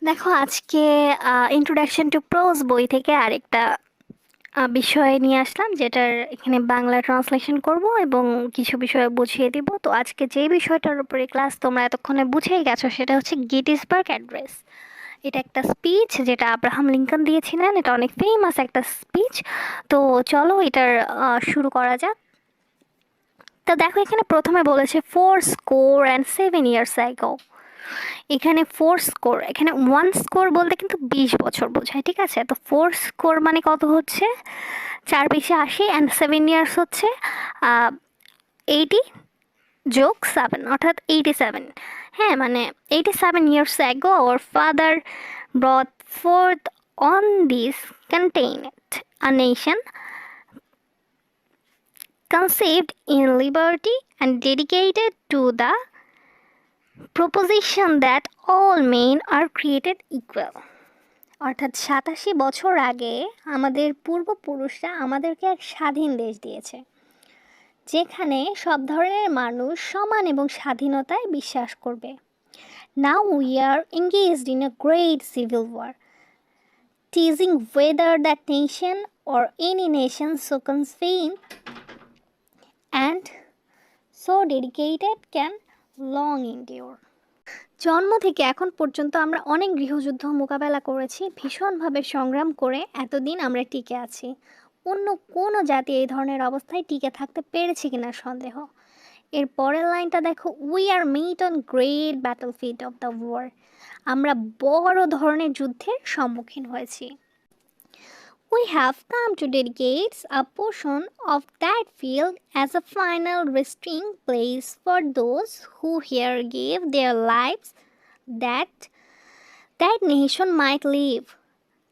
দেখো আজকে introduction to pros বই থেকে আরেকটা বিষয় নিয়ে আসলাম, যেটার এখানে বাংলা ট্রান্সলেশন করব এবং কিছু বিষয় বুঝিয়ে দিব। তো আজকে যে বিষয়টার উপরে ক্লাস তোমরা এতক্ষণে বুঝেই গেছো সেটা হচ্ছে গেটিসবার্গ অ্যাড্রেস। এটা একটা স্পিচ যেটা আব্রাহাম লিঙ্কন দিয়েছিলেন। এটা অনেক ফেমাস একটা স্পিচ। তো চলো এটার শুরু করা যাক। তো দেখো এখানে প্রথমে বলেছে 4 score and 7 years ago। এখানে 4 স্কোর, এখানে 1 স্কোর বলতে কিন্তু 20 বছর বোঝায়, ঠিক আছে? তো 4 স্কোর মানে কত হচ্ছে? 4 × 5 = 80, অ্যান্ড 7 ইয়ার্স হচ্ছে 80 + 7, অর্থাৎ 87। হ্যাঁ, মানে 87 years ago our father brought forth on this continent a nation conceived in liberty and dedicated to the proposition that all men are created equal। অর্থাৎ 87 বছর আগে আমাদের পূর্বপুরুষরা আমাদেরকে এক স্বাধীন দেশ দিয়েছে, যেখানে সব ধরনের মানুষ সমান এবং স্বাধীনতায় বিশ্বাস করবে। Now we are engaged in a great civil war, teasing whether that nation or any nation so conceived and so dedicated can long endure। জন্ম থেকে এখন পর্যন্ত আমরা অনেক গৃহযুদ্ধ মোকাবেলা করেছি, ভীষণভাবে সংগ্রাম করে এতদিন আমরা টিকে আছি। অন্য কোনো জাতি এই ধরনের অবস্থায় টিকে থাকতে পেরেছে কিনা সন্দেহ। এর পরের লাইনটা দেখো, we are met on great battlefield of the war. আমরা বড় ধরনের যুদ্ধের সম্মুখীন হয়েছি। We have come to dedicate a portion of that field as a final resting place for those who here gave their lives that nation might live।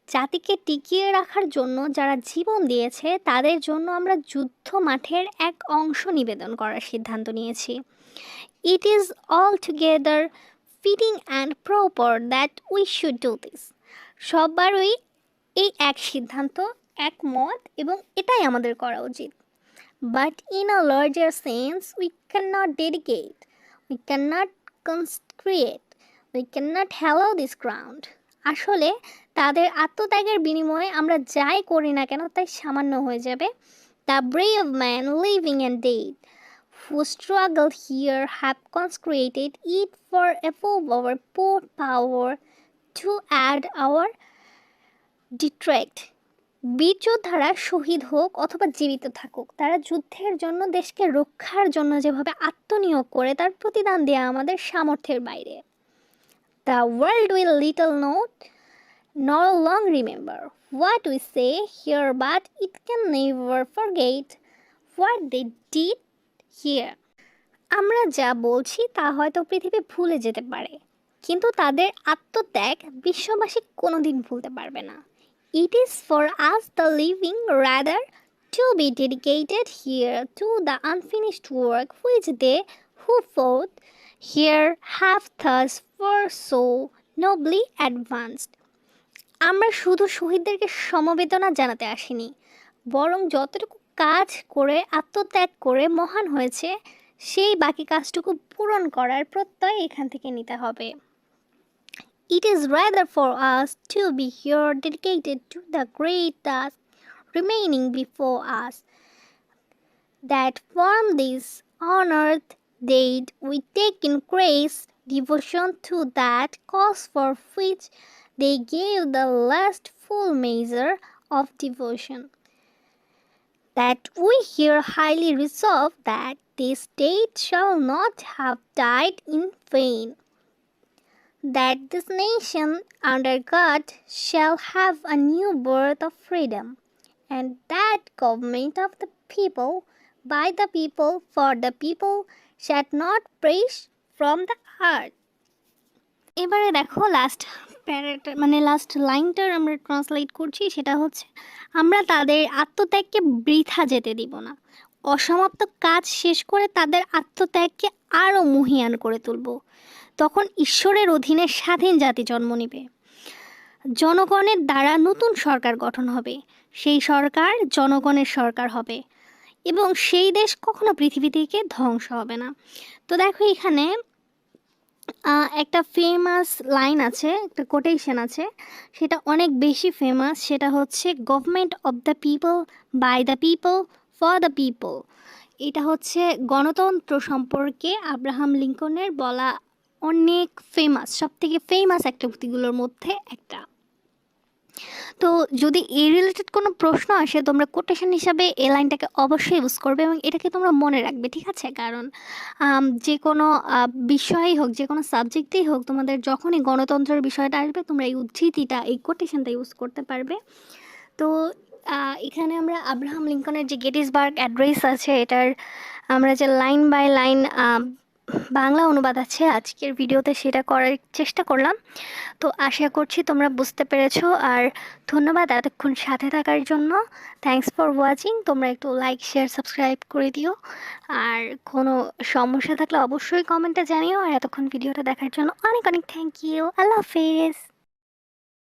জাতিকে টিকিয়ে রাখার জন্য যারা জীবন দিয়েছে তাদের জন্য আমরা যুদ্ধ মাঠের এক অংশ নিবেদন করার সিদ্ধান্ত নিয়েছি। It is altogether fitting and proper that we should do this। সবারই এই এক সিদ্ধান্ত, একমত, এবং এটাই আমাদের করা উচিত। But in a larger sense we cannot dedicate, we cannot consecrate, we cannot hallow this ground। আসলে তাদের আত্মত্যাগের বিনিময়ে আমরা যাই করি না কেন তাই সামান্য হয়ে যাবে। The brave men living and dead who struggled here have consecrated it for above our poor power to add our detract। বীর যোদ্ধারা শহীদ হোক অথবা জীবিত থাকুক, তারা যুদ্ধের জন্য, দেশকে রক্ষার জন্য যেভাবে আত্মনিয়োগ করে তার প্রতিদান দেয়া আমাদের সামর্থ্যের বাইরে। The world will little note nor long remember what we say here, but it can never forget what they did here। আমরা যা বলছি তা হয়তো পৃথিবী ভুলে যেতে পারে, কিন্তু তাদের আত্মত্যাগ বিশ্ববাসী কোনোদিন ভুলতে পারবে না। It is for us the living rather to be dedicated here to the unfinished work which they who fought here have thus for so nobly advanced। আমরা শুধু শহীদদেরকে সমবেদনা জানাতে আসিনি, বরং যতটুকু কাজ করে আত্মত্যাগ করে মহান হয়েছে সেই বাকি কাজটুকু পূরণ করার প্রত্যয় এখান থেকে নিতে হবে। It is rather for us to be here dedicated to the great task remaining before us, that from this honored date we take in grace devotion to that cause for which they gave the last full measure of devotion, that we here highly resolve that this state shall not have died in vain, that this nation under God shall have a new birth of freedom, and that government of the people, by the people, for the people, shall not perish from the earth। এবারে দেখো last প্যারাটা, মানে last লাইনটার আমরা translate করছি, সেটা হচ্ছে, আমরা তাদের আত্মত্যাগকে বৃথা যেতে দিব না। অসমাপ্ত কাজ শেষ করে তাদের আত্মত্যাগকে আরও মহীয়ান করে তুলব। তখন ঈশ্বরের অধীনে স্বাধীন জাতি জন্ম নেবে, জনগণের দ্বারা নতুন সরকার গঠন হবে, সেই সরকার জনগণের সরকার হবে, এবং সেই দেশ কখনো পৃথিবী থেকে ধ্বংস হবে না। তো দেখো এখানে একটা ফেমাস লাইন আছে, একটা কোটেশন আছে, সেটা অনেক বেশি ফেমাস। সেটা হচ্ছে government of the people, by the people, for the people. এটা হচ্ছে গণতন্ত্র সম্পর্কে আব্রাহাম লিঙ্কনের বলা অনেক ফেমাস, সবথেকে ফেমাস একটা উক্তিগুলোর মধ্যে একটা। তো যদি এই রিলেটেড কোনো প্রশ্ন আসে, তোমরা কোটেশন হিসাবে এই লাইনটাকে অবশ্যই ইউজ করবে এবং এটাকে তোমরা মনে রাখবে, ঠিক আছে? কারণ যে কোনো বিষয়ই হোক, যে কোনো সাবজেক্টেই হোক, তোমাদের যখনই গণতন্ত্রের বিষয়টা আসবে, তোমরা এই উদ্ধৃতিটা, এই কোটেশনটা ইউজ করতে পারবে। তো এখানে আমরা আব্রাহাম লিঙ্কনের যে গেটিসবার্গ অ্যাড্রেস আছে, এটার আমরা যে লাইন বাই লাইন বাংলা অনুবাদ আছে আজকের ভিডিওতে, সেটা করার চেষ্টা করলাম। তো আশা করছি তোমরা বুঝতে পেরেছো। আর ধন্যবাদ এতক্ষণ সাথে থাকার জন্য। Thanks for watching. তোমরা একটু লাইক, শেয়ার, সাবস্ক্রাইব করে দিও। আর কোনো সমস্যা থাকলে অবশ্যই কমেন্টে জানিও। আর এতক্ষণ ভিডিওটা দেখার জন্য অনেক অনেক থ্যাংক ইউ। আল্লাহ হাফেজ।